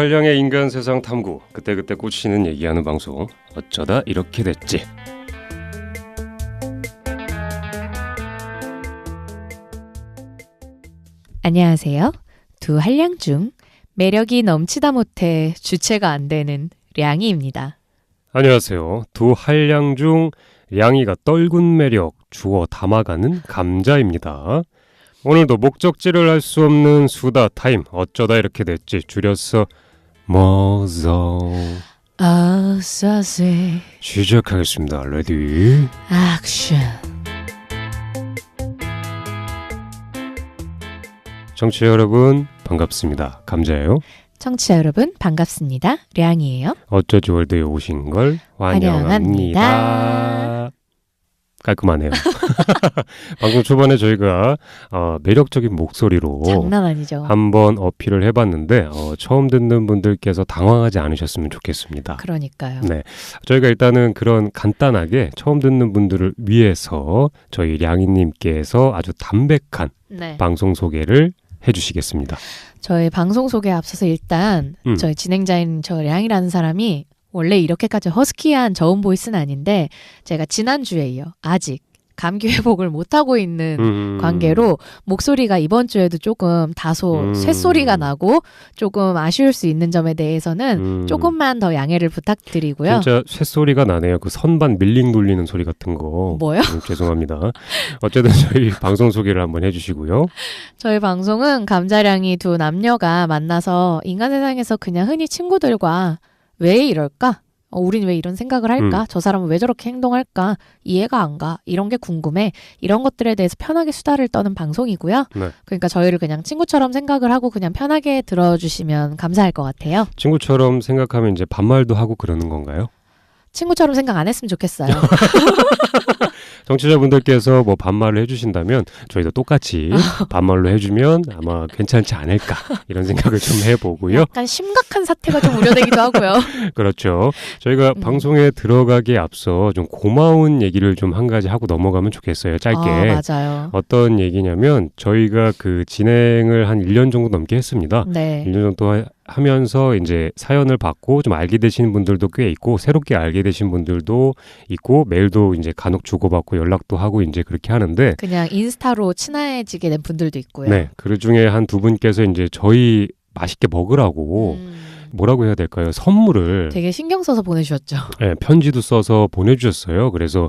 두한량의 인간 세상 탐구, 그때그때 꽂히는 얘기하는 방송, 어쩌다 이렇게 됐지. 안녕하세요. 두 한량 중 매력이 넘치다 못해 주체가 안 되는 량이입니다. 안녕하세요. 두 한량 중 량이가 떨군 매력 주워 담아가는 감자입니다. 오늘도 목적지를 알 수 없는 수다 타임, 어쩌다 이렇게 됐지, 줄여서 뭐서 어서세 시작하겠습니다. 레디 액션. 청취자 여러분 반갑습니다. 감자예요. 청취자 여러분 반갑습니다. 량이에요. 어쩌지 월드에 오신 걸 환영합니다. 깔끔하네요. 방송 초반에 저희가 매력적인 목소리로 장난 아니죠. 한번 어필을 해봤는데 처음 듣는 분들께서 당황하지 않으셨으면 좋겠습니다. 그러니까요. 네, 저희가 일단은 그런 간단하게 처음 듣는 분들을 위해서 저희 량이님께서 아주 담백한 네. 방송 소개를 해주시겠습니다. 저희 방송 소개에 앞서서 일단 저희 진행자인 저 량이라는 사람이 원래 이렇게까지 허스키한 저음 보이스는 아닌데 제가 지난주에 이어 아직 감기 회복을 못하고 있는 관계로 목소리가 이번 주에도 조금 다소 쇳소리가 나고 조금 아쉬울 수 있는 점에 대해서는 조금만 더 양해를 부탁드리고요. 진짜 쇳소리가 나네요. 그 선반 밀링 돌리는 소리 같은 거. 뭐요? 죄송합니다. 어쨌든 저희 방송 소개를 한번 해주시고요. 저희 방송은 감자량이 두 남녀가 만나서 인간 세상에서 그냥 흔히 친구들과 왜 이럴까? 우린 왜 이런 생각을 할까? 저 사람은 왜 저렇게 행동할까? 이해가 안 가. 이런 게 궁금해. 이런 것들에 대해서 편하게 수다를 떠는 방송이고요. 네. 그러니까 저희를 그냥 친구처럼 생각을 하고 그냥 편하게 들어주시면 감사할 것 같아요. 친구처럼 생각하면 이제 반말도 하고 그러는 건가요? 친구처럼 생각 안 했으면 좋겠어요. 청취자분들께서 뭐 반말을 해주신다면 저희도 똑같이 반말로 해주면 아마 괜찮지 않을까 이런 생각을 좀 해보고요. 약간 심각한 사태가 좀 우려되기도 하고요. 그렇죠. 저희가 방송에 들어가기에 앞서 좀 고마운 얘기를 좀 한 가지 하고 넘어가면 좋겠어요. 짧게. 맞아요. 어떤 얘기냐면 저희가 그 진행을 한 1년 정도 넘게 했습니다. 네. 1년 정도 하면서 이제 사연을 받고 좀 알게 되시는 분들도 꽤 있고 새롭게 알게 되신 분들도 있고 메일도 이제 간혹 주고받고 연락도 하고 이제 그렇게 하는데 그냥 인스타로 친해지게 된 분들도 있고요. 네, 그 중에 한 두 분께서 이제 저희 맛있게 먹으라고 뭐라고 해야 될까요? 선물을 되게 신경 써서 보내주셨죠. 네, 편지도 써서 보내주셨어요. 그래서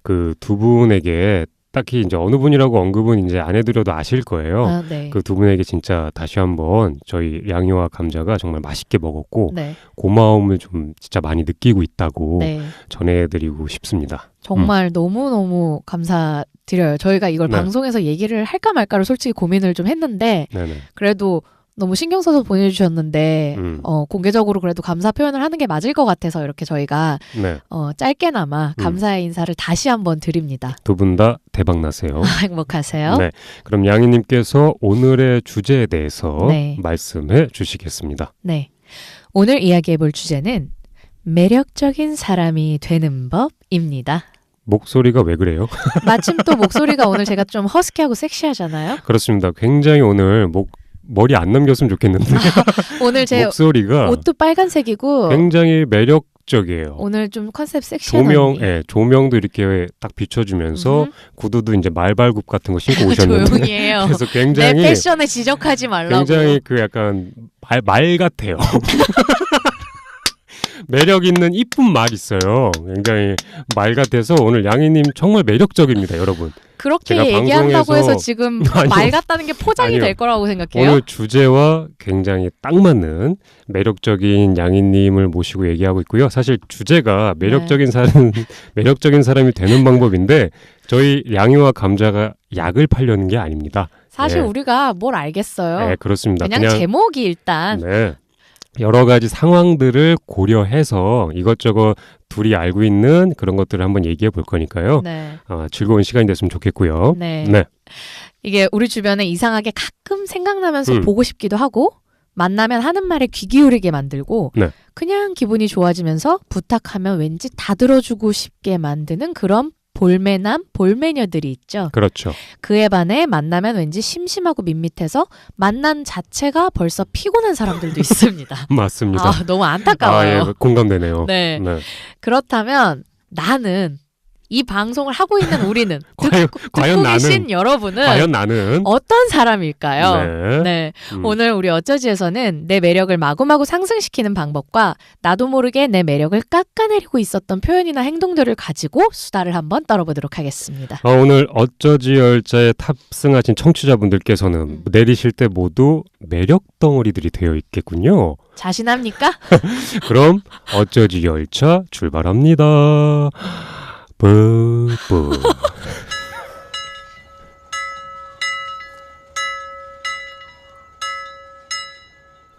그 두 분에게 딱히 이제 어느 분이라고 언급은 이제 안 해드려도 아실 거예요. 네. 그 두 분에게 진짜 다시 한번 저희 량이와 감자가 정말 맛있게 먹었고 네. 고마움을 좀 진짜 많이 느끼고 있다고 네. 전해드리고 싶습니다. 정말 너무너무 감사드려요. 저희가 이걸 네. 방송에서 얘기를 할까 말까를 솔직히 고민을 좀 했는데 네네. 그래도 너무 신경 써서 보내주셨는데 공개적으로 그래도 감사 표현을 하는 게 맞을 것 같아서 이렇게 저희가 네. 짧게나마 감사의 인사를 다시 한번 드립니다. 두 분 다 대박 나세요. 행복하세요. 네. 그럼 양희님께서 오늘의 주제에 대해서 네. 말씀해 주시겠습니다. 네. 오늘 이야기해 볼 주제는 매력적인 사람이 되는 법입니다. 목소리가 왜 그래요? 마침 또 목소리가 오늘 제가 좀 허스키하고 섹시하잖아요. 그렇습니다. 굉장히 오늘 머리 안 넘겼으면 좋겠는데 오늘 제 목소리가 옷도 빨간색이고 굉장히 매력적이에요. 오늘 좀 컨셉 섹시한 조명도 이렇게 딱 비춰주면서 구두도 이제 말발굽 같은 거 신고 오셨는데 조용히 해요. 그래서 굉장히 내 패션에 지적하지 말라고. 굉장히 그 약간 말 같아요. 매력 있는 이쁜 말 있어요. 굉장히 말 같아서 오늘 양희님 정말 매력적입니다, 여러분. 그렇게 제가 얘기한다고 방송에서- 해서 지금 아니요. 말 같다는 게 포장이 아니요. 될 거라고 생각해요? 오늘 주제와 굉장히 딱 맞는 매력적인 양희님을 모시고 얘기하고 있고요. 사실 주제가 매력적인 사람이 되는 방법인데 저희 양희와 감자가 약을 팔려는 게 아닙니다. 사실 네. 우리가 뭘 알겠어요. 네, 그렇습니다. 그냥 제목이 일단 네. 여러 가지 상황들을 고려해서 이것저것 둘이 알고 있는 그런 것들을 한번 얘기해 볼 거니까요. 네. 즐거운 시간이 됐으면 좋겠고요. 네. 네. 이게 우리 주변에 이상하게 가끔 생각나면서 음. 보고 싶기도 하고 만나면 하는 말에 귀 기울이게 만들고 네. 그냥 기분이 좋아지면서 부탁하면 왠지 다 들어주고 싶게 만드는 그런 볼매남, 볼매녀들이 있죠. 그렇죠. 그에 반해 만나면 왠지 심심하고 밋밋해서 만난 자체가 벌써 피곤한 사람들도 있습니다. 맞습니다. 아, 너무 안타까워요. 예, 공감되네요. 네. 네. 그렇다면 나는 이 방송을 하고 있는 우리는 과연 듣고 나는 계신 여러분은 과연 나는 어떤 사람일까요? 네. 네. 오늘 우리 어쩌지에서는 내 매력을 마구마구 상승시키는 방법과 나도 모르게 내 매력을 깎아내리고 있었던 표현이나 행동들을 가지고 수다를 한번 떨어보도록 하겠습니다. 오늘 어쩌지 열차에 탑승하신 청취자분들께서는 내리실 때 모두 매력 덩어리들이 되어 있겠군요. 자신합니까? 그럼 어쩌지 열차 출발합니다. 뿌뿌.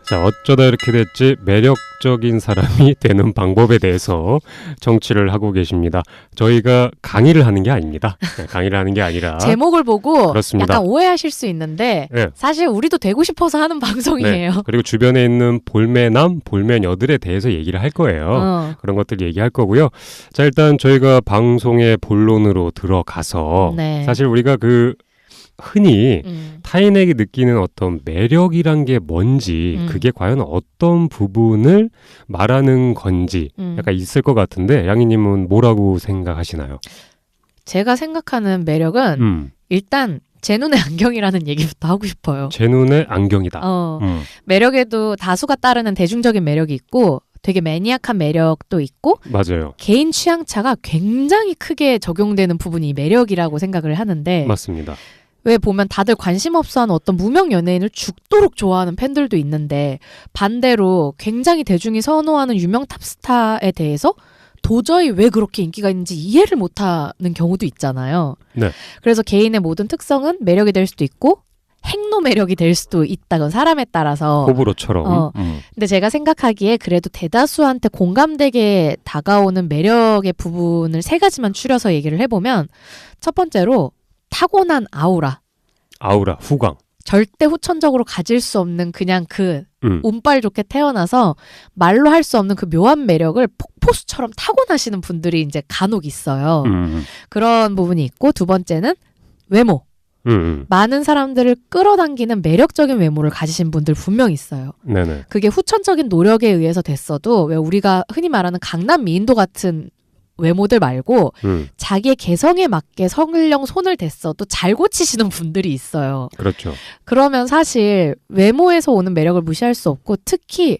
자, 어쩌다 이렇게 됐지 매력적인 사람이 되는 방법에 대해서 정치를 하고 계십니다. 저희가 강의를 하는 게 아닙니다. 네, 강의를 하는 게 아니라 제목을 보고 그렇습니다. 약간 오해하실 수 있는데 네. 사실 우리도 되고 싶어서 하는 방송이에요. 네. 그리고 주변에 있는 볼매남, 볼매녀들에 대해서 얘기를 할 거예요. 그런 것들 얘기할 거고요. 자, 일단 저희가 방송의 본론으로 들어가서 네. 사실 우리가 흔히 타인에게 느끼는 어떤 매력이란 게 뭔지 그게 과연 어떤 부분을 말하는 건지 약간 있을 것 같은데 양이님은 뭐라고 생각하시나요? 제가 생각하는 매력은 일단 제 눈의 안경이라는 얘기부터 하고 싶어요. 제 눈의 안경이다. 매력에도 다수가 따르는 대중적인 매력이 있고 되게 매니악한 매력도 있고 맞아요. 개인 취향차가 굉장히 크게 적용되는 부분이 이 매력이라고 생각을 하는데 맞습니다. 왜 보면 다들 관심 없어하는 어떤 무명 연예인을 죽도록 좋아하는 팬들도 있는데 반대로 굉장히 대중이 선호하는 유명 탑스타에 대해서 도저히 왜 그렇게 인기가 있는지 이해를 못하는 경우도 있잖아요. 네. 그래서 개인의 모든 특성은 매력이 될 수도 있고 행노 매력이 될 수도 있다건 사람에 따라서. 호불호처럼. 근데 제가 생각하기에 그래도 대다수한테 공감되게 다가오는 매력의 부분을 세 가지만 추려서 얘기를 해보면 첫 번째로 타고난 아우라, 후광. 절대 후천적으로 가질 수 없는 그냥 운빨 좋게 태어나서 말로 할 수 없는 그 묘한 매력을 폭포수처럼 타고나시는 분들이 이제 간혹 있어요. 그런 부분이 있고 두 번째는 외모. 많은 사람들을 끌어당기는 매력적인 외모를 가지신 분들 분명 있어요. 네네. 그게 후천적인 노력에 의해서 됐어도 왜 우리가 흔히 말하는 강남 미인도 같은 외모들 말고 자기의 개성에 맞게 성령 손을 댔어도 잘 고치시는 분들이 있어요. 그렇죠. 그러면 사실 외모에서 오는 매력을 무시할 수 없고 특히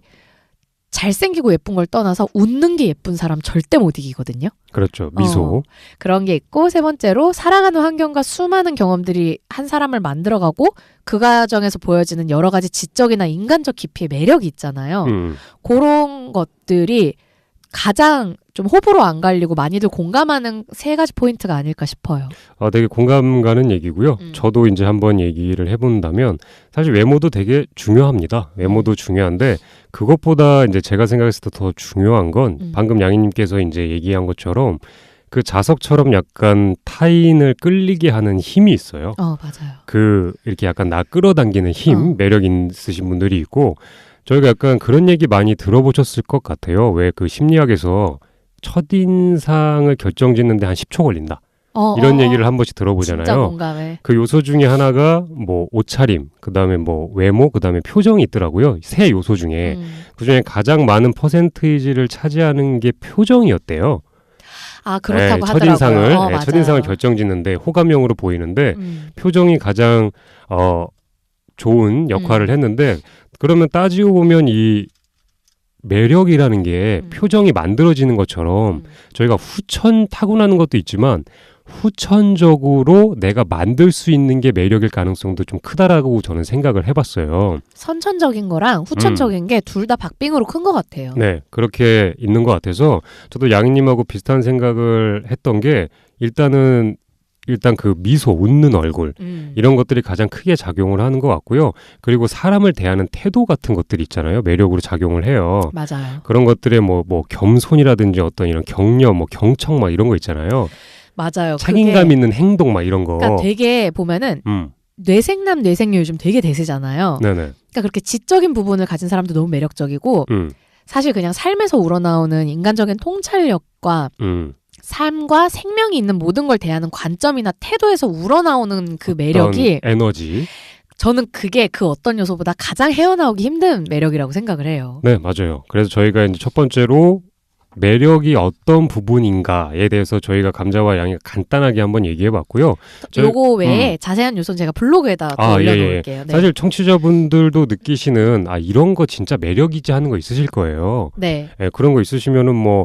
잘생기고 예쁜 걸 떠나서 웃는 게 예쁜 사람 절대 못 이기거든요. 그렇죠. 미소. 그런 게 있고 세 번째로 살아가는 환경과 수많은 경험들이 한 사람을 만들어가고 그 과정에서 보여지는 여러 가지 지적이나 인간적 깊이의 매력이 있잖아요. 그런 것들이 가장 좀 호불호 안 갈리고 많이들 공감하는 세 가지 포인트가 아닐까 싶어요. 되게 공감 가는 얘기고요. 저도 이제 한번 얘기를 해본다면 사실 외모도 되게 중요합니다. 외모도 중요한데 그것보다 이제 제가 생각했을 때 더 중요한 건 방금 양희님께서 이제 얘기한 것처럼 그 자석처럼 약간 타인을 끌리게 하는 힘이 있어요. 맞아요. 이렇게 약간 나 끌어당기는 힘, 매력 있으신 분들이 있고 저희가 약간 그런 얘기 많이 들어보셨을 것 같아요. 왜 그 심리학에서 첫인상을 결정짓는데 한 10초 걸린다. 이런 얘기를 한 번씩 들어보잖아요. 진짜 공감해. 그 요소 중에 하나가 뭐 옷차림, 그다음에 뭐 외모, 그다음에 표정이 있더라고요. 세 요소 중에. 그중에 가장 많은 퍼센테이지를 차지하는 게 표정이었대요. 그렇다고 하더라고요. 첫인상을 첫인상을 결정짓는데 호감형으로 보이는데 표정이 가장 좋은 역할을 했는데 그러면 따지고 보면 이 매력이라는 게 표정이 만들어지는 것처럼 저희가 타고나는 것도 있지만 후천적으로 내가 만들 수 있는 게 매력일 가능성도 좀 크다라고 저는 생각을 해봤어요. 선천적인 거랑 후천적인 게 둘 다 박빙으로 큰 것 같아요. 네, 그렇게 있는 것 같아서 저도 양희님하고 비슷한 생각을 했던 게 일단 그 미소, 웃는 얼굴 이런 것들이 가장 크게 작용을 하는 것 같고요. 그리고 사람을 대하는 태도 같은 것들이 있잖아요. 매력으로 작용을 해요. 맞아요. 그런 것들에 뭐 겸손이라든지 어떤 이런 격려, 경청 막 이런 거 있잖아요. 맞아요. 책임감 있는 행동 막 이런 거. 그러니까 되게 보면은 뇌생남, 뇌생녀 요즘 되게 대세잖아요. 네네. 그러니까 그렇게 지적인 부분을 가진 사람도 너무 매력적이고 사실 그냥 삶에서 우러나오는 인간적인 통찰력과 삶과 생명이 있는 모든 걸 대하는 관점이나 태도에서 우러나오는 그 매력이 에너지. 저는 그게 그 어떤 요소보다 가장 헤어나오기 힘든 매력이라고 생각을 해요. 네, 맞아요. 그래서 저희가 이제 첫 번째로 매력이 어떤 부분인가에 대해서 저희가 감자와 양이 간단하게 한번 얘기해봤고요. 요거 외에 자세한 요소는 제가 블로그에다 올려놓을게요. 예. 네. 사실 청취자분들도 느끼시는 이런 거 진짜 매력이지 하는 거 있으실 거예요. 네. 예, 그런 거 있으시면은 뭐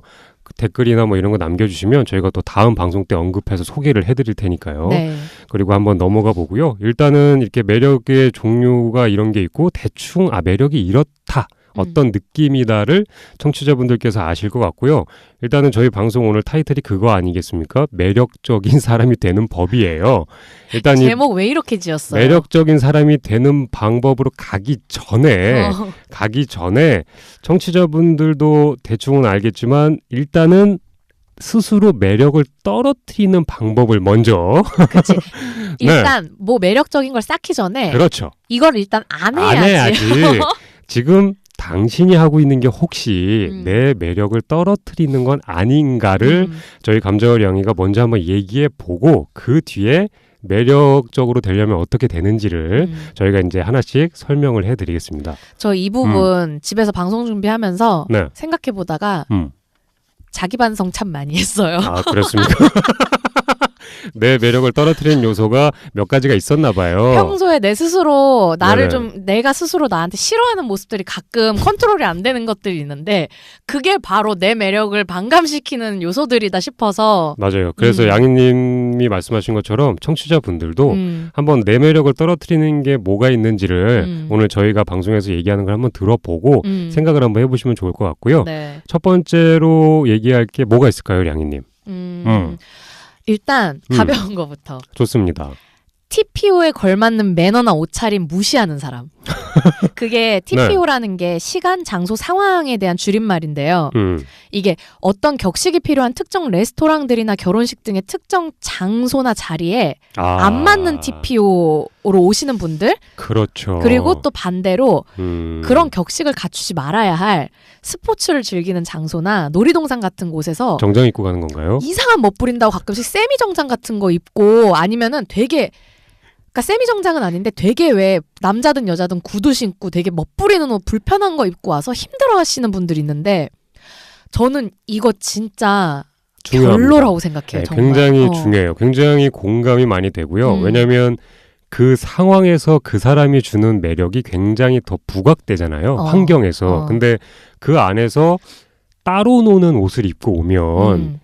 댓글이나 뭐 이런 거 남겨주시면 저희가 또 다음 방송 때 언급해서 소개를 해드릴 테니까요. 네. 그리고 한번 넘어가 보고요. 일단은 이렇게 매력의 종류가 이런 게 있고 대충 매력이 이렇다. 어떤 느낌이다를 청취자분들께서 아실 것 같고요. 일단은 저희 방송 오늘 타이틀이 그거 아니겠습니까? 매력적인 사람이 되는 법이에요. 일단 제목 왜 이렇게 지었어요? 매력적인 사람이 되는 방법으로 가기 전에 청취자분들도 대충은 알겠지만 일단은 스스로 매력을 떨어뜨리는 방법을 먼저 그치. 일단 뭐 매력적인 걸 쌓기 전에 그렇죠. 이걸 일단 안 해야지. 안 해야지. 지금 당신이 하고 있는 게 혹시 내 매력을 떨어뜨리는 건 아닌가를 저희 감자월 양이가 먼저 한번 얘기해 보고 그 뒤에 매력적으로 되려면 어떻게 되는지를 저희가 이제 하나씩 설명을 해드리겠습니다. 저 이 부분 집에서 방송 준비하면서 네. 생각해 보다가 자기 반성 참 많이 했어요. 아, 그렇습니까? 내 매력을 떨어뜨리는 요소가 몇 가지가 있었나 봐요. 평소에 내 스스로 나를 네네. 좀 내가 스스로 나한테 싫어하는 모습들이 가끔 컨트롤이 안 되는 것들이 있는데 그게 바로 내 매력을 반감시키는 요소들이다 싶어서 맞아요. 그래서 양희님이 말씀하신 것처럼 청취자분들도 한번 내 매력을 떨어뜨리는 게 뭐가 있는지를 오늘 저희가 방송에서 얘기하는 걸 한번 들어보고 생각을 한번 해보시면 좋을 것 같고요. 네. 첫 번째로 얘기할 게 뭐가 있을까요, 양희님? 일단 가벼운 거부터. 좋습니다. TPO에 걸맞는 매너나 옷차림 무시하는 사람. 그게 TPO라는 게 시간, 장소, 상황에 대한 줄임말인데요. 이게 어떤 격식이 필요한 특정 레스토랑들이나 결혼식 등의 특정 장소나 자리에 안 맞는 TPO로 오시는 분들, 그렇죠. 그리고 또 반대로 그런 격식을 갖추지 말아야 할 스포츠를 즐기는 장소나 놀이동산 같은 곳에서 정장 입고 가는 건가요? 이상한 멋 부린다고 가끔씩 세미 정장 같은 거 입고 아니면은 되게 그러니까 세미 정장은 아닌데 되게 왜 남자든 여자든 구두 신고 되게 멋부리는 옷 불편한 거 입고 와서 힘들어하시는 분들이 있는데 저는 이거 진짜 중요합니다. 별로라고 생각해요. 네, 정말. 굉장히 중요해요. 굉장히 공감이 많이 되고요. 왜냐하면 그 상황에서 그 사람이 주는 매력이 굉장히 더 부각되잖아요. 환경에서. 근데 그 안에서 따로 노는 옷을 입고 오면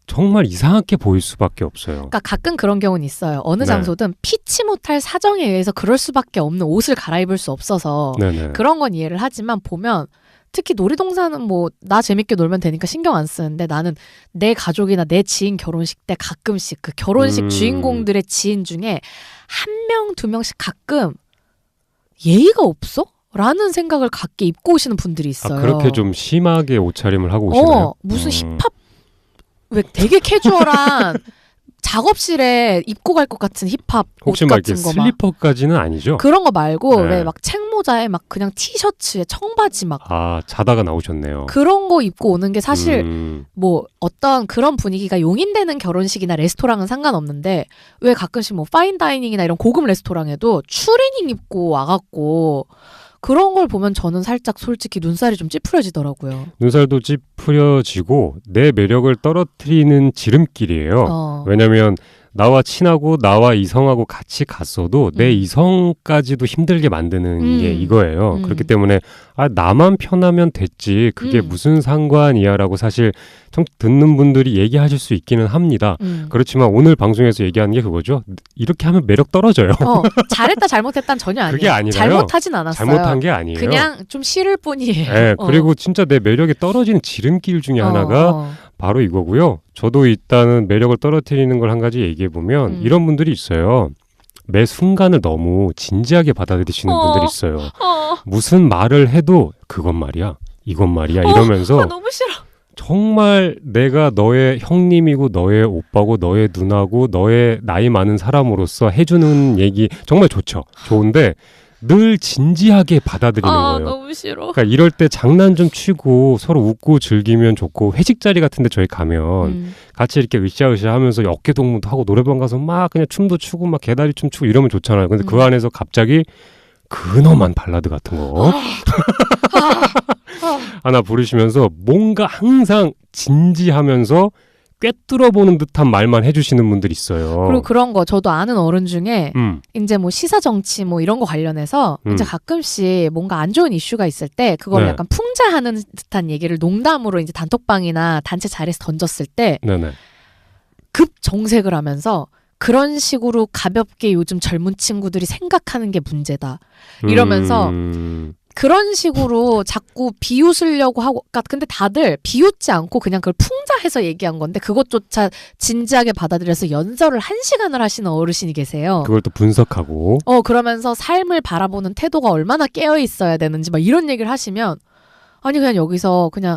정말 이상하게 보일 수밖에 없어요. 그러니까 가끔 그런 경우는 있어요. 어느 장소든 피치 못할 사정에 의해서 그럴 수밖에 없는 옷을 갈아입을 수 없어서 네네. 그런 건 이해를 하지만 보면 특히 놀이동산은 뭐 나 재밌게 놀면 되니까 신경 안 쓰는데 나는 내 가족이나 내 지인 결혼식 때 가끔씩 그 결혼식 주인공들의 지인 중에 한 명, 두 명씩 가끔 예의가 없어? 라는 생각을 갖게 입고 오시는 분들이 있어요. 그렇게 좀 심하게 옷차림을 하고 오시나요? 무슨 힙합 왜 되게 캐주얼한 작업실에 입고 갈 것 같은 힙합 혹시 옷 막 같은 이렇게 거 막 슬리퍼까지는 아니죠? 그런 거 말고 네. 왜 막 책모자에 막 그냥 티셔츠에 청바지 막 자다가 나오셨네요. 그런 거 입고 오는 게 사실 뭐 어떤 그런 분위기가 용인되는 결혼식이나 레스토랑은 상관없는데 왜 가끔씩 뭐 파인다이닝이나 이런 고급 레스토랑에도 추리닝 입고 와갖고 그런 걸 보면 저는 살짝 솔직히 눈살이 좀 찌푸려지더라고요. 눈살도 찌푸려지고 내 매력을 떨어뜨리는 지름길이에요. 왜냐면 나와 친하고 나와 이성하고 같이 갔어도 내 이성까지도 힘들게 만드는 게 이거예요. 그렇기 때문에 나만 편하면 됐지 그게 무슨 상관이야 라고 사실 듣는 분들이 얘기하실 수 있기는 합니다. 그렇지만 오늘 방송에서 얘기하는 게 그거죠. 이렇게 하면 매력 떨어져요. 잘했다 잘못했다는 전혀 아니에요. 그게 아니라요. 잘못하진 않았어요. 잘못한 게 아니에요. 그냥 좀 싫을 뿐이에요. 네, 그리고 진짜 내 매력이 떨어지는 지름길 중에 하나가 바로 이거고요. 저도 일단은 매력을 떨어뜨리는 걸 한 가지 얘기해 보면 이런 분들이 있어요. 매 순간을 너무 진지하게 받아들이시는 분들이 있어요. 무슨 말을 해도 그건 말이야, 이건 말이야 이러면서 너무 싫어. 정말 내가 너의 형님이고 너의 오빠고 너의 누나고 너의 나이 많은 사람으로서 해주는 얘기 정말 좋죠. 좋은데 늘 진지하게 받아들이는 거예요. 너무 싫어. 그러니까 이럴 때 장난 좀 치고 서로 웃고 즐기면 좋고 회식 자리 같은 데 저희 가면 같이 이렇게 으쌰으쌰 하면서 어깨 동무도 하고 노래방 가서 막 그냥 춤도 추고 막 개다리 춤 추고 이러면 좋잖아요. 근데 그 안에서 갑자기 근엄한 발라드 같은 거 하나 부르시면서 뭔가 항상 진지하면서 꿰뚫어보는 듯한 말만 해주시는 분들이 있어요. 그리고 그런 거 저도 아는 어른 중에 이제 뭐 시사 정치 뭐 이런 거 관련해서 이제 가끔씩 뭔가 안 좋은 이슈가 있을 때 그걸 네. 약간 풍자하는 듯한 얘기를 농담으로 이제 단톡방이나 단체 자리에서 던졌을 때 네네. 급 정색을 하면서 그런 식으로 가볍게 요즘 젊은 친구들이 생각하는 게 문제다 이러면서 그런 식으로 자꾸 비웃으려고 하고, 그러니까 근데 다들 비웃지 않고 그냥 그걸 풍자해서 얘기한 건데 그것조차 진지하게 받아들여서 연설을 1시간을 하시는 어르신이 계세요. 그걸 또 분석하고. 그러면서 삶을 바라보는 태도가 얼마나 깨어 있어야 되는지 막 이런 얘기를 하시면 아니 그냥 여기서 그냥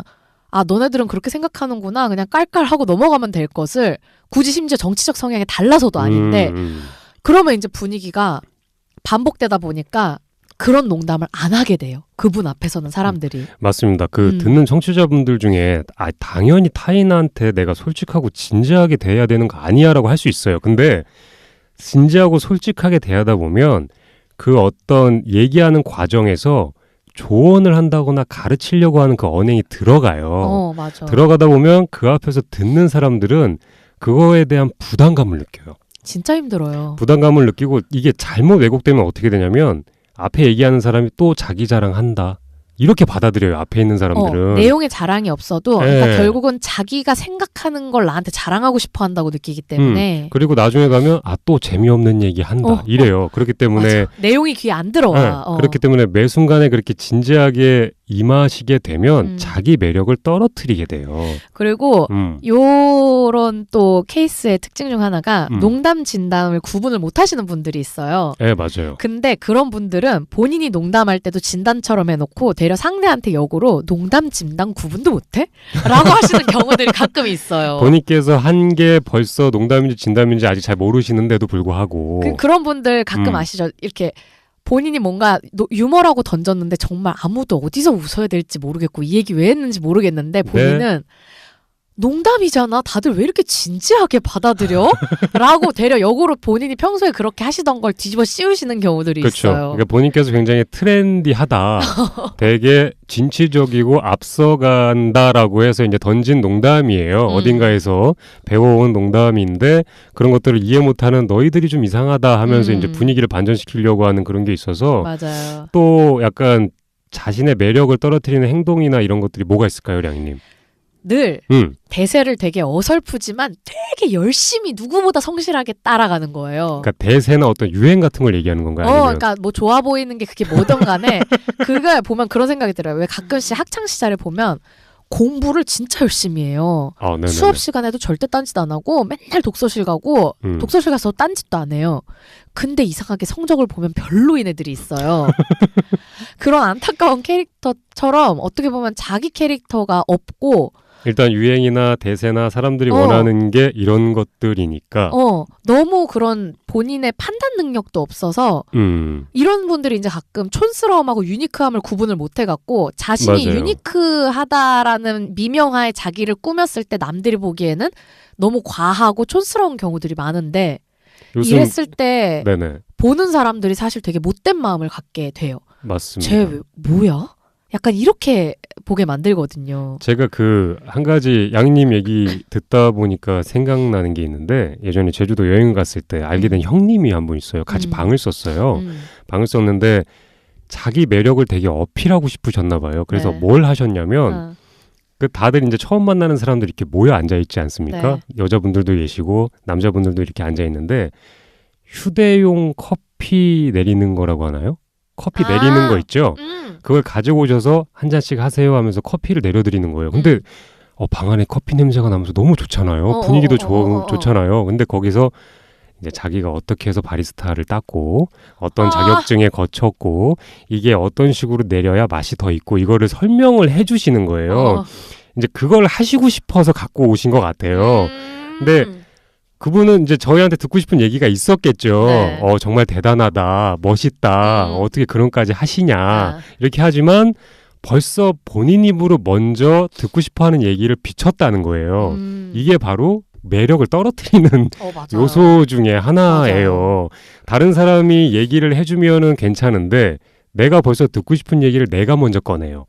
너네들은 그렇게 생각하는구나 그냥 깔깔하고 넘어가면 될 것을 굳이 심지어 정치적 성향이 달라서도 아닌데 그러면 이제 분위기가 반복되다 보니까 그런 농담을 안 하게 돼요. 그분 앞에서는 사람들이. 맞습니다. 듣는 청취자분들 중에 당연히 타인한테 내가 솔직하고 진지하게 대해야 되는 거 아니야 라고 할 수 있어요. 근데 진지하고 솔직하게 대하다 보면 그 어떤 얘기하는 과정에서 조언을 한다거나 가르치려고 하는 그 언행이 들어가요. 맞아. 들어가다 보면 그 앞에서 듣는 사람들은 그거에 대한 부담감을 느껴요. 진짜 힘들어요. 부담감을 느끼고 이게 잘못 왜곡되면 어떻게 되냐면 앞에 얘기하는 사람이 또 자기 자랑한다. 이렇게 받아들여요. 앞에 있는 사람들은. 내용에 자랑이 없어도 그러니까 결국은 자기가 생각하는 걸 나한테 자랑하고 싶어 한다고 느끼기 때문에 그리고 나중에 가면 또 재미없는 얘기 한다. 이래요. 그렇기 때문에 맞아. 내용이 귀에 안 들어와. 그렇기 때문에 매 순간에 그렇게 진지하게 임하시게 되면 자기 매력을 떨어뜨리게 돼요. 그리고 요런 또 케이스의 특징 중 하나가 농담 진담을 구분을 못 하시는 분들이 있어요. 네, 맞아요. 근데 그런 분들은 본인이 농담할 때도 진담처럼 해놓고 대려 상대한테 역으로 농담 진담 구분도 못해? 라고 하시는 경우들이 가끔 있어요. 본인께서 한 게 벌써 농담인지 진담인지 아직 잘 모르시는데도 불구하고 그런 분들 가끔 아시죠? 이렇게 본인이 뭔가 유머라고 던졌는데 정말 아무도 어디서 웃어야 될지 모르겠고 이 얘기 왜 했는지 모르겠는데 본인은 농담이잖아. 다들 왜 이렇게 진지하게 받아들여? 라고 대려 역으로 본인이 평소에 그렇게 하시던 걸 뒤집어 씌우시는 경우들이 그렇죠. 있어요. 그러니까 본인께서 굉장히 트렌디하다. 되게 진취적이고 앞서간다라고 해서 이제 던진 농담이에요. 어딘가에서 배워온 농담인데 그런 것들을 이해 못하는 너희들이 좀 이상하다 하면서 이제 분위기를 반전시키려고 하는 그런 게 있어서 맞아요. 또 약간 자신의 매력을 떨어뜨리는 행동이나 이런 것들이 뭐가 있을까요, 량이님? 늘 대세를 되게 어설프지만 되게 열심히 누구보다 성실하게 따라가는 거예요. 그러니까 대세나 어떤 유행 같은 걸 얘기하는 건가요? 아니면? 그러니까 뭐 좋아 보이는 게 그게 뭐든 간에 그걸 보면 그런 생각이 들어요. 왜 가끔씩 학창 시절에 보면 공부를 진짜 열심히 해요. 수업 시간에도 절대 딴짓 안 하고 맨날 독서실 가고 독서실 가서 딴짓도 안 해요. 근데 이상하게 성적을 보면 별로인 애들이 있어요. 그런 안타까운 캐릭터처럼 어떻게 보면 자기 캐릭터가 없고 일단 유행이나 대세나 사람들이 원하는 게 이런 것들이니까 너무 그런 본인의 판단 능력도 없어서 이런 분들이 이제 가끔 촌스러움하고 유니크함을 구분을 못 해갖고 자신이 맞아요. 유니크하다라는 미명하에 자기를 꾸몄을 때 남들이 보기에는 너무 과하고 촌스러운 경우들이 많은데 요즘, 이랬을 때 네네. 보는 사람들이 사실 되게 못된 마음을 갖게 돼요. 맞습니다. 쟤 뭐야? 약간 이렇게 보게 만들거든요. 제가 한 가지 양님 얘기 듣다 보니까 생각나는 게 있는데 예전에 제주도 여행 갔을 때 알게 된 형님이 한 분 있어요. 같이 방을 썼어요. 방을 썼는데 자기 매력을 되게 어필하고 싶으셨나 봐요. 그래서 뭘 하셨냐면 다들 이제 처음 만나는 사람들이 이렇게 모여 앉아 있지 않습니까? 여자분들도 계시고 남자분들도 이렇게 앉아 있는데 휴대용 커피 내리는 거라고 하나요? 커피 내리는 거 있죠? 그걸 가지고 오셔서 한 잔씩 하세요 하면서 커피를 내려드리는 거예요. 근데 방 안에 커피 냄새가 나면서 너무 좋잖아요. 분위기도 좋잖아요. 근데 거기서 이제 자기가 어떻게 해서 바리스타를 땄고 어떤 자격증에 거쳤고 이게 어떤 식으로 내려야 맛이 더 있고 이거를 설명을 해주시는 거예요. 이제 그걸 하시고 싶어서 갖고 오신 것 같아요. 근데 그분은 이제 저희한테 듣고 싶은 얘기가 있었겠죠. 네. 정말 대단하다, 멋있다, 어떻게 그런까지 하시냐 이렇게 하지만 벌써 본인 입으로 먼저 듣고 싶어하는 얘기를 비췄다는 거예요. 이게 바로 매력을 떨어뜨리는 요소 중에 하나예요. 맞아요. 다른 사람이 얘기를 해주면은 괜찮은데 내가 벌써 듣고 싶은 얘기를 내가 먼저 꺼내요.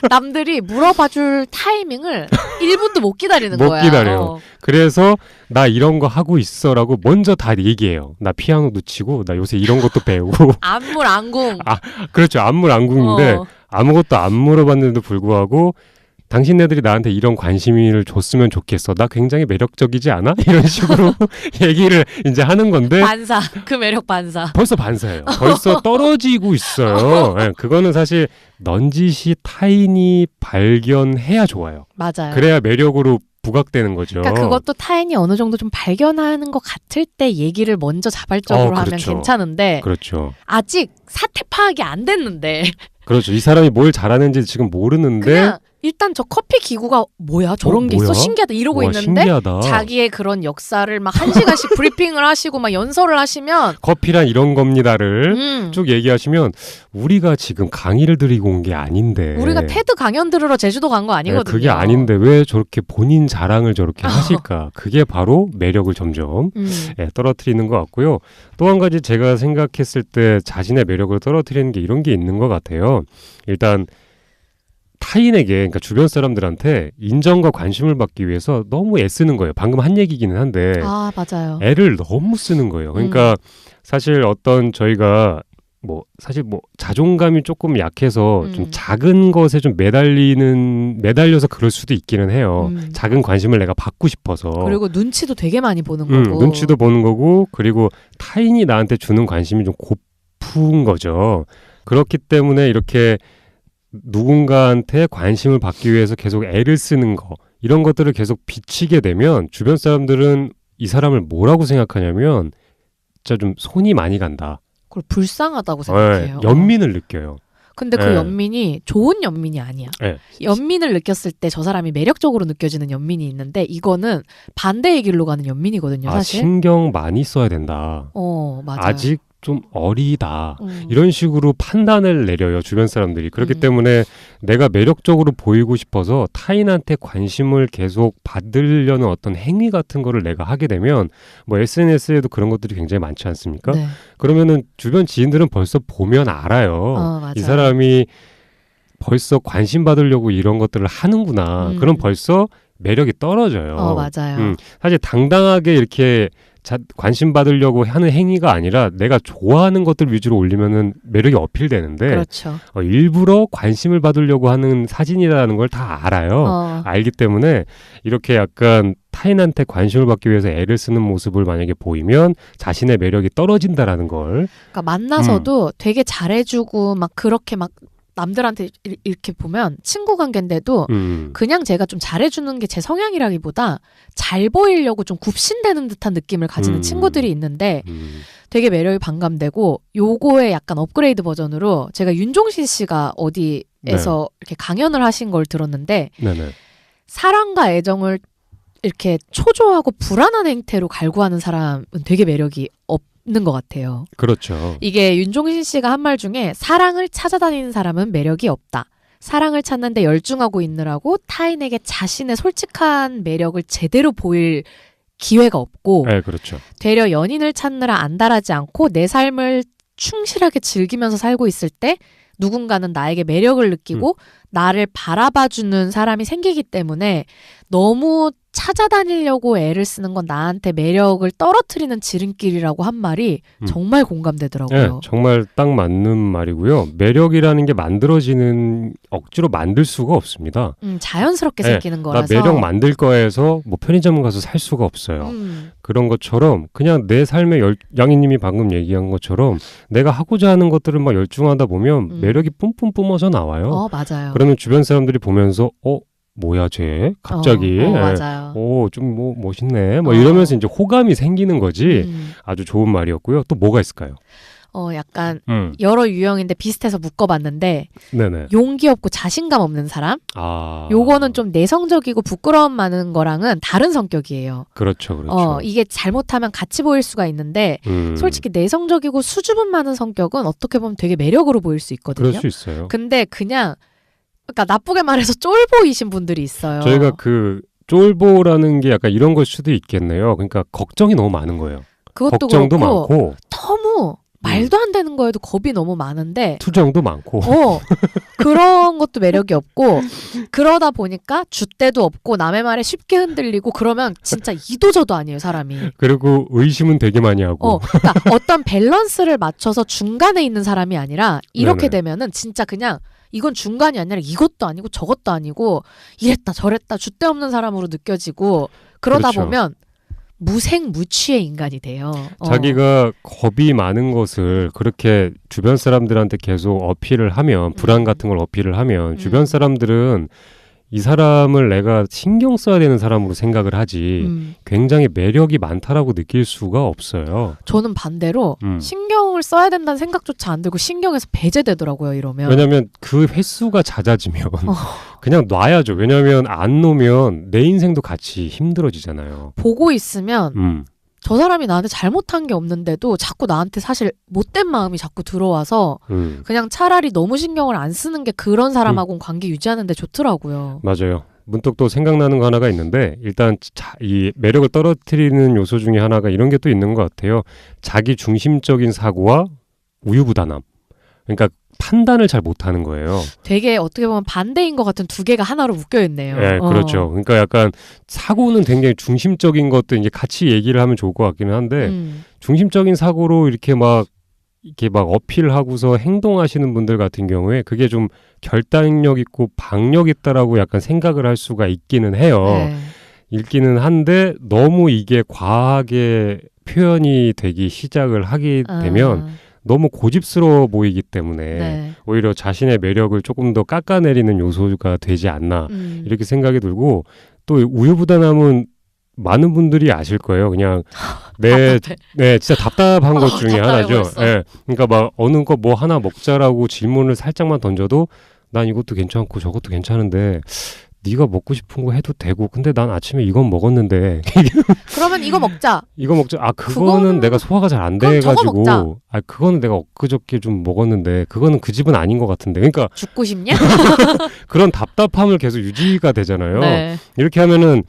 남들이 물어봐줄 타이밍을 1분도 못 기다리는 못 거야. 기다려요. 그래서 나 이런 거 하고 있어라고 먼저 다 얘기해요. 나 피아노도 치고 나 요새 이런 것도 배우고. 안물안궁. 그렇죠. 안물안궁인데 아무것도 안 물어봤는데도 불구하고 당신네들이 나한테 이런 관심을 줬으면 좋겠어. 나 굉장히 매력적이지 않아? 이런 식으로 얘기를 이제 하는 건데 반사. 그 매력 반사. 벌써 반사예요. 벌써 떨어지고 있어요. 네, 그거는 사실 넌지시 타인이 발견해야 좋아요. 맞아요. 그래야 매력으로 부각되는 거죠. 그러니까 그것도 타인이 어느 정도 좀 발견하는 것 같을 때 얘기를 먼저 자발적으로 하면 그렇죠. 괜찮은데 그렇죠. 아직 사태 파악이 안 됐는데 그렇죠. 이 사람이 뭘 잘하는지 지금 모르는데 그냥 일단 저 커피 기구가 뭐야? 저런 게 있어? 뭐야? 신기하다 이러고 와, 있는데 신기하다. 자기의 그런 역사를 막 1시간씩 브리핑을 하시고 막 연설을 하시면 커피란 이런 겁니다를 쭉 얘기하시면 우리가 지금 강의를 드리고 온 게 아닌데 우리가 테드 강연 들으러 제주도 간 거 아니거든요. 그게 아닌데 왜 저렇게 본인 자랑을 저렇게 하실까? 그게 바로 매력을 점점 떨어뜨리는 것 같고요. 또 한 가지 제가 생각했을 때 자신의 매력을 떨어뜨리는 게 이런 게 있는 것 같아요. 일단 타인에게, 그러니까 주변 사람들한테 인정과 관심을 받기 위해서 너무 애쓰는 거예요. 방금 한 얘기기는 한데 아 맞아요. 애를 너무 쓰는 거예요. 그러니까 사실 어떤 저희가 사실 자존감이 조금 약해서 좀 작은 것에 좀 매달려서 그럴 수도 있기는 해요. 작은 관심을 내가 받고 싶어서. 그리고 눈치도 되게 많이 보는 거고. 눈치도 보는 거고, 그리고 타인이 나한테 주는 관심이 좀 고픈 거죠. 그렇기 때문에 이렇게 누군가한테 관심을 받기 위해서 계속 애를 쓰는 거, 이런 것들을 계속 비치게 되면 주변 사람들은 이 사람을 뭐라고 생각하냐면 진짜 좀 손이 많이 간다. 그걸 불쌍하다고 생각해요. 연민을 느껴요. 근데 그 연민이 좋은 연민이 아니야. 연민을 느꼈을 때 저 사람이 매력적으로 느껴지는 연민이 있는데 이거는 반대의 길로 가는 연민이거든요. 사실. 신경 많이 써야 된다. 맞아요. 아직 좀 어리다. 이런 식으로 판단을 내려요. 주변 사람들이. 그렇기 때문에 내가 매력적으로 보이고 싶어서 타인한테 관심을 계속 받으려는 어떤 행위 같은 거를 내가 하게 되면 SNS에도 그런 것들이 굉장히 많지 않습니까? 네. 그러면은 주변 지인들은 벌써 보면 알아요. 맞아요. 이 사람이 벌써 관심 받으려고 이런 것들을 하는구나. 그럼 벌써 매력이 떨어져요. 맞아요. 사실 당당하게 이렇게 관심 받으려고 하는 행위가 아니라 내가 좋아하는 것들 위주로 올리면은 매력이 어필되는데 그렇죠. 일부러 관심을 받으려고 하는 사진이라는 걸 다 알아요. 알기 때문에 이렇게 약간 타인한테 관심을 받기 위해서 애를 쓰는 모습을 만약에 보이면 자신의 매력이 떨어진다라는 걸. 그러니까 만나서도 되게 잘해주고 막 그렇게 막 남들한테 이렇게 보면 친구 관계인데도 그냥 제가 좀 잘해주는 게 제 성향이라기보다 잘 보이려고 좀 굽신대는 듯한 느낌을 가지는 친구들이 있는데 되게 매력이 반감되고 요거의 약간 업그레이드 버전으로 제가 윤종신 씨가 어디에서 이렇게 강연을 하신 걸 들었는데 사랑과 애정을 이렇게 초조하고 불안한 행태로 갈구하는 사람은 되게 매력이 없는 것 같아요. 그렇죠. 이게 윤종신 씨가 한 말 중에 사랑을 찾아다니는 사람은 매력이 없다. 사랑을 찾는데 열중하고 있느라고 타인에게 자신의 솔직한 매력을 제대로 보일 기회가 없고 네, 그렇죠. 되려 연인을 찾느라 안달하지 않고 내 삶을 충실하게 즐기면서 살고 있을 때 누군가는 나에게 매력을 느끼고 나를 바라봐주는 사람이 생기기 때문에 너무 찾아다니려고 애를 쓰는 건 나한테 매력을 떨어뜨리는 지름길이라고 한 말이 정말 공감되더라고요. 네, 정말 딱 맞는 말이고요. 매력이라는 게 만들어지는 억지로 만들 수가 없습니다. 자연스럽게 생기는 거라서. 나 매력 만들 거에서 편의점 가서 살 수가 없어요. 그런 것처럼 그냥 내 삶의 양이님이 방금 얘기한 것처럼 내가 하고자 하는 것들을 막 열중하다 보면 매력이 뿜뿜 뿜어져 나와요. 맞아요. 그러면 주변 사람들이 보면서 뭐야 쟤 갑자기 맞아요. 좀 멋있네 이러면서 이제 호감이 생기는 거지. 아주 좋은 말이었고요. 또 뭐가 있을까요? 약간 여러 유형인데 비슷해서 묶어봤는데 네네. 용기 없고 자신감 없는 사람? 요거는 좀 내성적이고 부끄러움 많은 거랑은 다른 성격이에요. 그렇죠, 그렇죠. 이게 잘못하면 같이 보일 수가 있는데 솔직히 내성적이고 수줍음 많은 성격은 어떻게 보면 되게 매력으로 보일 수 있거든요. 그럴 수 있어요. 근데 그러니까 나쁘게 말해서 쫄보이신 분들이 있어요. 저희가 그 쫄보라는 게 약간 이런 걸 수도 있겠네요. 그러니까 걱정이 너무 많은 거예요. 그것도 걱정도 그렇고 많고 너무 말도 안 되는 거에도 겁이 너무 많은데 투정도 많고 그런 것도 매력이 없고 그러다 보니까 줏대도 없고 남의 말에 쉽게 흔들리고 그러면 진짜 이도저도 아니에요 사람이. 그리고 의심은 되게 많이 하고 그러니까 어떤 밸런스를 맞춰서 중간에 있는 사람이 아니라 이렇게 네네. 되면은 진짜 그냥 이건 중간이 아니라 이것도 아니고 저것도 아니고 이랬다 저랬다 줏대 없는 사람으로 느껴지고 그러다 그렇죠. 보면 무생무취의 인간이 돼요. 자기가 겁이 많은 것을 그렇게 주변 사람들한테 계속 어필을 하면 불안 같은 걸 어필을 하면 주변 사람들은 이 사람을 내가 신경 써야 되는 사람으로 생각을 하지 굉장히 매력이 많다라고 느낄 수가 없어요. 저는 반대로 신경을 써야 된다는 생각조차 안 들고 신경에서 배제되더라고요. 이러면. 왜냐하면 그 횟수가 잦아지면 그냥 놔야죠. 왜냐하면 안 놓으면 내 인생도 같이 힘들어지잖아요. 보고 있으면 저 사람이 나한테 잘못한 게 없는데도 자꾸 나한테 사실 못된 마음이 자꾸 들어와서 그냥 차라리 너무 신경을 안 쓰는 게 그런 사람하고는 관계 유지하는 데 좋더라고요. 맞아요. 문득 또 생각나는 거 하나가 있는데 일단 이 매력을 떨어뜨리는 요소 중에 하나가 이런 게 또 있는 것 같아요. 자기 중심적인 사고와 우유부단함. 그러니까 판단을 잘 못하는 거예요. 되게 어떻게 보면 반대인 것 같은 두 개가 하나로 묶여있네요. 네, 그렇죠. 그러니까 약간 사고는 굉장히 중심적인 것도 이제 같이 얘기를 하면 좋을 것 같기는 한데 중심적인 사고로 이렇게 막 어필을 하고서 행동하시는 분들 같은 경우에 그게 좀 결단력 있고 박력 있다라고 약간 생각을 할 수가 있기는 해요. 네. 있기는 한데 너무 이게 과하게 표현이 되기 시작을 하게 되면 너무 고집스러워 보이기 때문에 네. 오히려 자신의 매력을 조금 더 깎아내리는 요소가 되지 않나 이렇게 생각이 들고 또 우유부단함은 많은 분들이 아실 거예요. 그냥 네, 진짜 답답한 것 중에 하나죠. 네, 그러니까 막 어느 거 뭐 하나 먹자라고 질문을 살짝만 던져도 난 이것도 괜찮고 저것도 괜찮은데 네가 먹고 싶은 거 해도 되고 근데 난 아침에 이건 먹었는데 그러면 이거 먹자. 이거 먹자. 그거는 내가 소화가 잘 안 돼가지고 그거는 내가 엊그저께 좀 먹었는데 그거는 그 집은 아닌 것 같은데 그러니까 죽고 싶냐? 그런 답답함을 계속 유지가 되잖아요. 네. 이렇게 하면은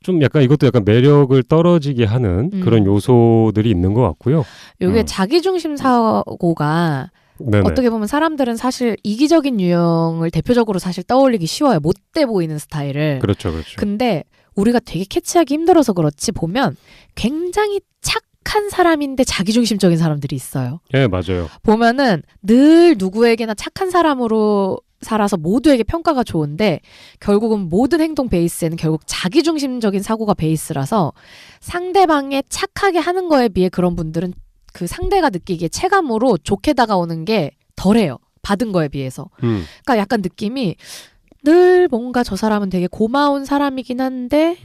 좀 약간 이것도 약간 매력을 떨어지게 하는 그런 요소들이 있는 것 같고요. 이게 자기중심 사고가 네네. 어떻게 보면 사람들은 사실 이기적인 유형을 대표적으로 사실 떠올리기 쉬워요. 못돼 보이는 스타일을. 그렇죠, 그렇죠. 근데 우리가 되게 캐치하기 힘들어서 그렇지 보면 굉장히 착한 사람인데 자기중심적인 사람들이 있어요. 예, 맞아요. 보면은 늘 누구에게나 착한 사람으로 살아서 모두에게 평가가 좋은데 결국은 모든 행동 베이스에는 결국 자기중심적인 사고가 베이스라서 상대방의 착하게 하는 거에 비해 그런 분들은 그 상대가 느끼기에 체감으로 좋게 다가오는 게 덜해요. 받은 거에 비해서. 그러니까 약간 느낌이 늘 뭔가 저 사람은 되게 고마운 사람이긴 한데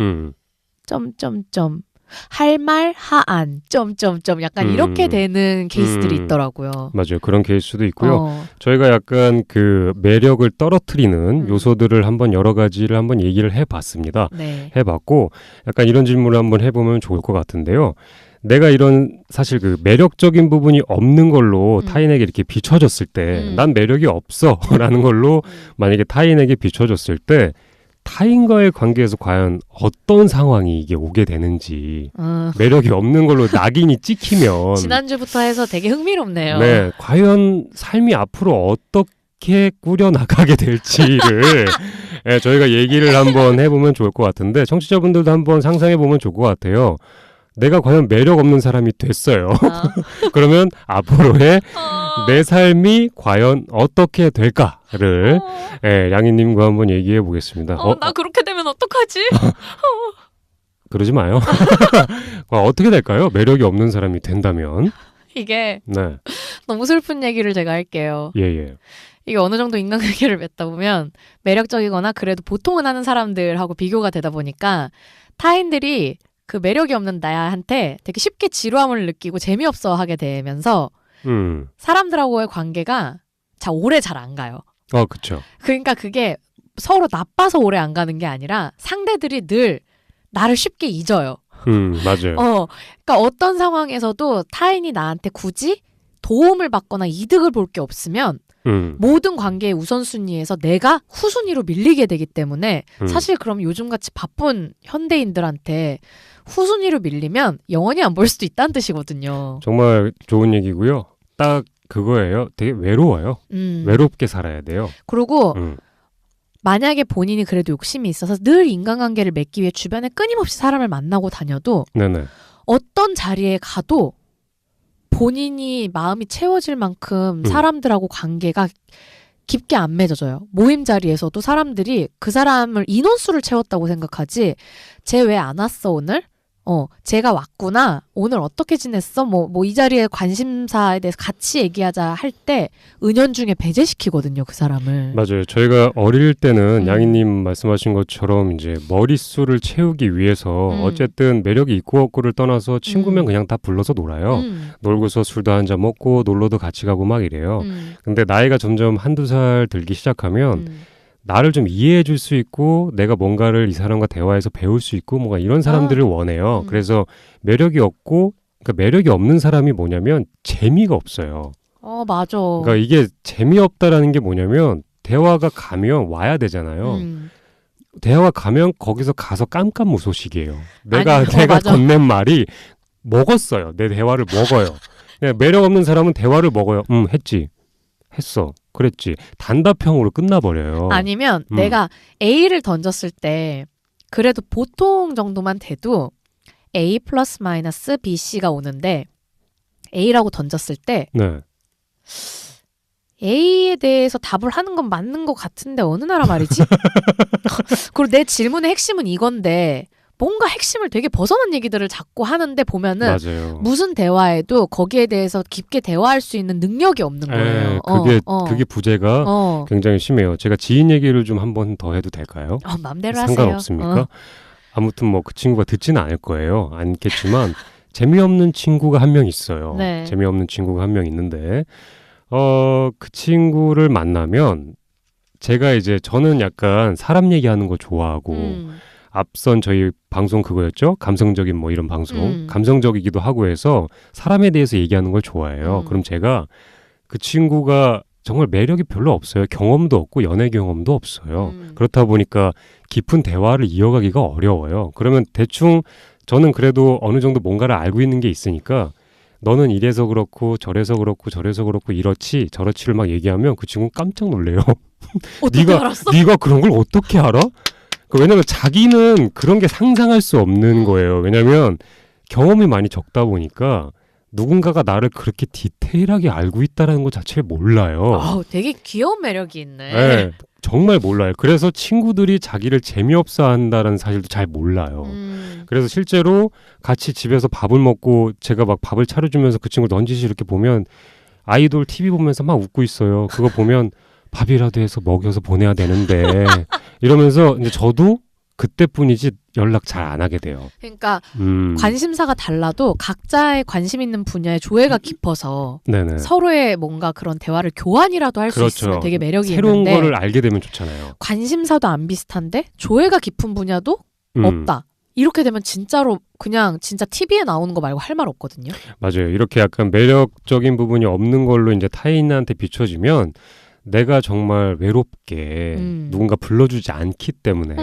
점점점 할 말 하안 점점점 약간 이렇게 되는 케이스들이 있더라고요. 맞아요. 그런 케이스도 있고요. 저희가 약간 그 매력을 떨어뜨리는 요소들을 한번 여러 가지를 한번 얘기를 해봤습니다. 네. 해봤고 약간 이런 질문을 한번 해보면 좋을 것 같은데요. 내가 이런 사실 그 매력적인 부분이 없는 걸로 타인에게 이렇게 비춰졌을 때 난 매력이 없어 라는 걸로 만약에 타인에게 비춰졌을 때 타인과의 관계에서 과연 어떤 상황이 이게 오게 되는지 매력이 없는 걸로 낙인이 찍히면 지난주부터 해서 되게 흥미롭네요. 네, 과연 삶이 앞으로 어떻게 꾸려나가게 될지를 네, 저희가 얘기를 한번 해보면 좋을 것 같은데 청취자분들도 한번 상상해보면 좋을 것 같아요. 내가 과연 매력 없는 사람이 됐어요. 그러면 앞으로의 내 삶이 과연 어떻게 될까를 량이님과 한번 얘기해 보겠습니다. 나 그렇게 되면 어떡하지? 그러지 마요. 어떻게 될까요? 매력이 없는 사람이 된다면. 이게 너무 슬픈 얘기를 제가 할게요. 예. 이게 어느 정도 인간관계를 맺다 보면 매력적이거나 그래도 보통은 하는 사람들하고 비교가 되다 보니까 타인들이 그 매력이 없는 나한테 되게 쉽게 지루함을 느끼고 재미없어 하게 되면서 사람들하고의 관계가 오래 잘 안 가요. 그쵸. 그러니까 그게 서로 나빠서 오래 안 가는 게 아니라 상대들이 늘 나를 쉽게 잊어요. 맞아요. 그러니까 어떤 상황에서도 타인이 나한테 굳이 도움을 받거나 이득을 볼 게 없으면 모든 관계의 우선순위에서 내가 후순위로 밀리게 되기 때문에 사실 그럼 요즘같이 바쁜 현대인들한테 후순위로 밀리면 영원히 안 볼 수도 있다는 뜻이거든요. 정말 좋은 얘기고요. 딱 그거예요. 되게 외로워요. 외롭게 살아야 돼요. 그리고 만약에 본인이 그래도 욕심이 있어서 늘 인간관계를 맺기 위해 주변에 끊임없이 사람을 만나고 다녀도 네네. 어떤 자리에 가도 본인이 마음이 채워질 만큼 사람들하고 관계가 깊게 안 맺어져요. 모임 자리에서도 사람들이 그 사람을 인원수를 채웠다고 생각하지 쟤 왜 안 왔어 오늘? 쟤가 왔구나. 오늘 어떻게 지냈어? 이 자리에 관심사에 대해서 같이 얘기하자 할 때 은연중에 배제시키거든요, 그 사람을. 맞아요. 저희가 어릴 때는 양이님 말씀하신 것처럼 이제 머릿수를 채우기 위해서 어쨌든 매력이 있고 없고를 떠나서 친구면 그냥 다 불러서 놀아요. 놀고서 술도 한잔 먹고 놀러도 같이 가고 막 이래요. 근데 나이가 점점 한두 살 들기 시작하면 나를 좀 이해해 줄 수 있고 내가 뭔가를 이 사람과 대화해서 배울 수 있고 뭔가 이런 사람들을 원해요. 그래서 매력이 없고 그러니까 매력이 없는 사람이 뭐냐면 재미가 없어요. 맞아. 그러니까 이게 재미없다라는 게 뭐냐면 대화가 가면 와야 되잖아요. 대화 가면 거기서 가서 깜깜무소식이에요. 내가 건넨 말이 먹었어요. 내 대화를 먹어요. 매력 없는 사람은 대화를 먹어요. 했어. 그랬지. 단답형으로 끝나버려요. 아니면 내가 A를 던졌을 때 그래도 보통 정도만 돼도 A 플러스 마이너스 BC가 오는데 A라고 던졌을 때 네. A에 대해서 답을 하는 건 맞는 것 같은데 어느 나라 말이지? 그리고 내 질문의 핵심은 이건데 뭔가 핵심을 되게 벗어난 얘기들을 자꾸 하는데 보면은 맞아요. 무슨 대화에도 거기에 대해서 깊게 대화할 수 있는 능력이 없는 거예요. 그게 부재가 굉장히 심해요. 제가 지인 얘기를 좀 한 번 더 해도 될까요? 마음대로 하세요. 상관없습니까? 아무튼 그 친구가 듣지는 않을 거예요. 않겠지만 재미없는 친구가 한 명 있어요. 네. 재미없는 친구가 한 명 있는데 그 친구를 만나면 저는 약간 사람 얘기하는 거 좋아하고 앞선 저희 방송 그거였죠? 감성적인 이런 방송. 감성적이기도 하고 해서 사람에 대해서 얘기하는 걸 좋아해요. 그럼 제가 그 친구가 정말 매력이 별로 없어요. 경험도 없고 연애 경험도 없어요. 그렇다 보니까 깊은 대화를 이어가기가 어려워요. 그러면 대충 저는 그래도 어느 정도 뭔가를 알고 있는 게 있으니까 너는 이래서 그렇고 저래서 그렇고 저래서 그렇고 이렇지 저렇지를 막 얘기하면 그 친구는 깜짝 놀래요. 어떻게 알았어? 네가 그런 걸 어떻게 알아? 왜냐면 자기는 그런 게 상상할 수 없는 거예요. 왜냐면 경험이 많이 적다 보니까 누군가가 나를 그렇게 디테일하게 알고 있다는 것 자체를 몰라요. 되게 귀여운 매력이 있네. 네, 정말 몰라요. 그래서 친구들이 자기를 재미없어 한다는 사실도 잘 몰라요. 그래서 실제로 같이 집에서 밥을 먹고 제가 막 밥을 차려주면서 그 친구를 넌지시 이렇게 보면 아이돌 TV 보면서 막 웃고 있어요. 그거 보면 밥이라도 해서 먹여서 보내야 되는데 이러면서 이제 저도 그때뿐이지 연락 잘 안 하게 돼요. 그러니까 관심사가 달라도 각자의 관심 있는 분야에 조예가 깊어서 네네. 서로의 뭔가 그런 대화를 교환이라도 할 수 그렇죠. 있으면 되게 매력이 새로운 있는데 거를 알게 되면 좋잖아요. 관심사도 안 비슷한데 조예가 깊은 분야도 없다. 이렇게 되면 진짜로 그냥 진짜 TV에 나오는 거 말고 할 말 없거든요. 맞아요. 이렇게 약간 매력적인 부분이 없는 걸로 이제 타인한테 비춰지면 내가 정말 외롭게 누군가 불러주지 않기 때문에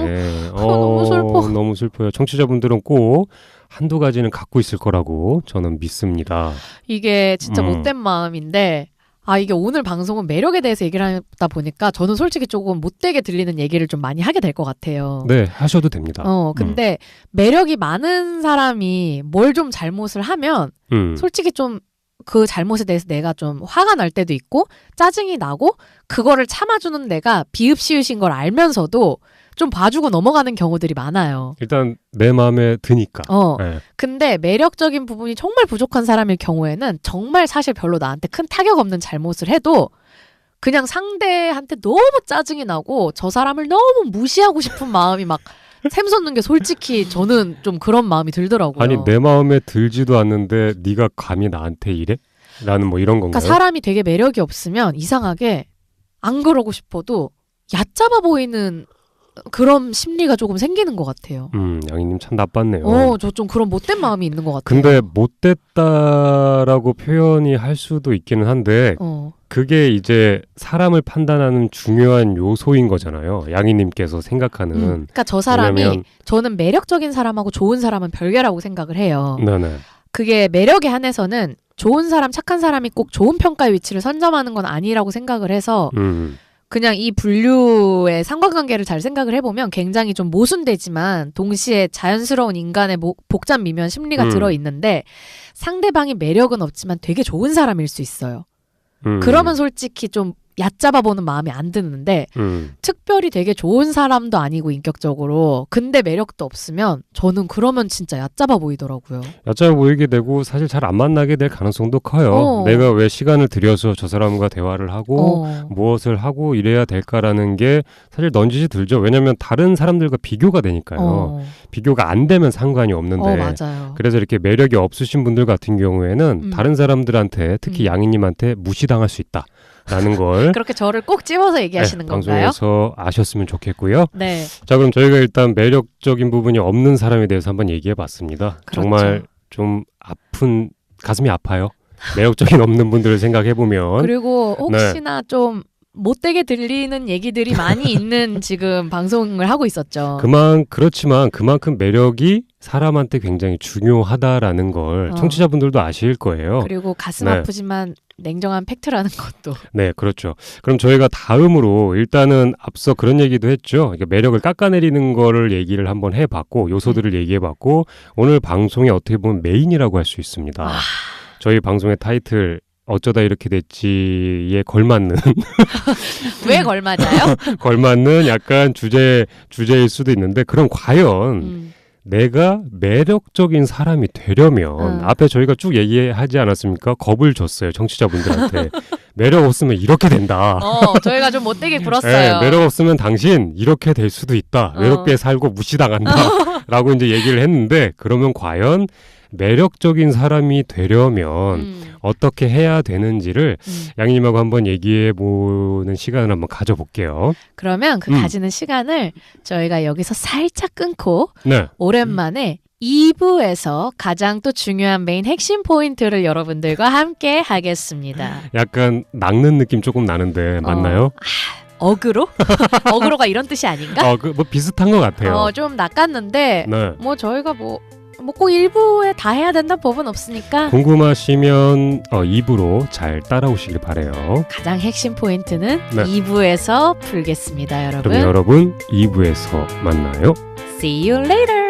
너무 슬퍼. 너무 슬퍼요. 청취자분들은 꼭 한두 가지는 갖고 있을 거라고 저는 믿습니다. 이게 진짜 못된 마음인데 이게 오늘 방송은 매력에 대해서 얘기를 하다 보니까 저는 솔직히 조금 못되게 들리는 얘기를 좀 많이 하게 될 것 같아요. 네, 하셔도 됩니다. 근데 매력이 많은 사람이 뭘 좀 잘못을 하면 솔직히 좀 그 잘못에 대해서 내가 좀 화가 날 때도 있고 짜증이 나고 그거를 참아주는 내가 비읍시읒인 걸 알면서도 좀 봐주고 넘어가는 경우들이 많아요. 일단 내 마음에 드니까. 네. 근데 매력적인 부분이 정말 부족한 사람일 경우에는 정말 사실 별로 나한테 큰 타격 없는 잘못을 해도 그냥 상대한테 너무 짜증이 나고 저 사람을 너무 무시하고 싶은 마음이 막 샘솟는 게 솔직히 저는 좀 그런 마음이 들더라고요. 아니 내 마음에 들지도 않는데 네가 감히 나한테 이래? 라는 뭐 이런 건가요? 그러니까 사람이 되게 매력이 없으면 이상하게 안 그러고 싶어도 얕잡아 보이는 그런 심리가 조금 생기는 것 같아요. 양이님 참 나빴네요. 저 좀 그런 못된 마음이 있는 것 같아요. 근데 못됐다라고 표현이 할 수도 있기는 한데 그게 이제 사람을 판단하는 중요한 요소인 거잖아요. 양이님께서 생각하는. 그러니까 저 사람이 저는 매력적인 사람하고 좋은 사람은 별개라고 생각을 해요. 네네. 그게 매력에 한해서는 좋은 사람, 착한 사람이 꼭 좋은 평가의 위치를 선점하는 건 아니라고 생각을 해서 그냥 이 분류의 상관관계를 잘 생각을 해보면 굉장히 좀 모순되지만 동시에 자연스러운 인간의 복잡 미묘한 심리가 들어있는데 상대방이 매력은 없지만 되게 좋은 사람일 수 있어요. 그러면 솔직히 좀 얕잡아 보는 마음이 안 드는데 특별히 되게 좋은 사람도 아니고 인격적으로 근데 매력도 없으면 저는 그러면 진짜 얕잡아 보이더라고요. 얕잡아 보이게 되고 사실 잘 안 만나게 될 가능성도 커요. 내가 왜 시간을 들여서 저 사람과 대화를 하고 무엇을 하고 이래야 될까라는 게 사실 넌지시 들죠. 왜냐하면 다른 사람들과 비교가 되니까요. 비교가 안 되면 상관이 없는데 맞아요. 그래서 이렇게 매력이 없으신 분들 같은 경우에는 다른 사람들한테 특히 양이님한테 무시당할 수 있다. 라는 걸 그렇게 저를 꼭 찝어서 얘기하시는 건가요? 방송에서 아셨으면 좋겠고요. 네. 자, 그럼 저희가 일단 매력적인 부분이 없는 사람에 대해서 한번 얘기해 봤습니다. 그렇죠. 정말 좀 아픈 가슴이 아파요. 매력적인 없는 분들을 생각해 보면 그리고 혹시나 좀 못되게 들리는 얘기들이 많이 있는 지금 방송을 하고 있었죠. 그렇지만 그만큼 매력이 사람한테 굉장히 중요하다라는 걸 청취자분들도 아실 거예요. 그리고 가슴 아프지만 냉정한 팩트라는 것도. 네, 그렇죠. 그럼 저희가 다음으로 일단은 앞서 그런 얘기도 했죠. 그러니까 매력을 깎아내리는 거를 얘기를 한번 해봤고 요소들을 얘기해봤고 오늘 방송에 어떻게 보면 메인이라고 할 수 있습니다. 저희 방송의 타이틀 어쩌다 이렇게 됐지에 걸맞는 왜 걸맞아요? 걸맞는 약간 주제일 수도 있는데 그럼 과연 내가 매력적인 사람이 되려면 앞에 저희가 쭉 얘기하지 않았습니까? 겁을 줬어요 청취자분들한테. 매력 없으면 이렇게 된다. 저희가 좀 못되게 굴었어요. 네, 매력 없으면 당신 이렇게 될 수도 있다. 외롭게 살고 무시당한다. 라고 이제 얘기를 했는데 그러면 과연 매력적인 사람이 되려면 어떻게 해야 되는지를 양님하고 한번 얘기해보는 시간을 한번 가져볼게요. 그러면 그 가지는 시간을 저희가 여기서 살짝 끊고 오랜만에 2부에서 가장 또 중요한 메인 핵심 포인트를 여러분들과 함께 하겠습니다. 약간 낚는 느낌 조금 나는데 맞나요? 어그로? 어그로가 이런 뜻이 아닌가? 뭐 비슷한 것 같아요. 좀 낚았는데 뭐 저희가 뭐 꼭 1부에 다 해야 된다는 법은 없으니까 궁금하시면 2부로 잘 따라오시길 바래요. 가장 핵심 포인트는 2부에서 풀겠습니다, 여러분. 그럼 여러분 2부에서 만나요. See you later.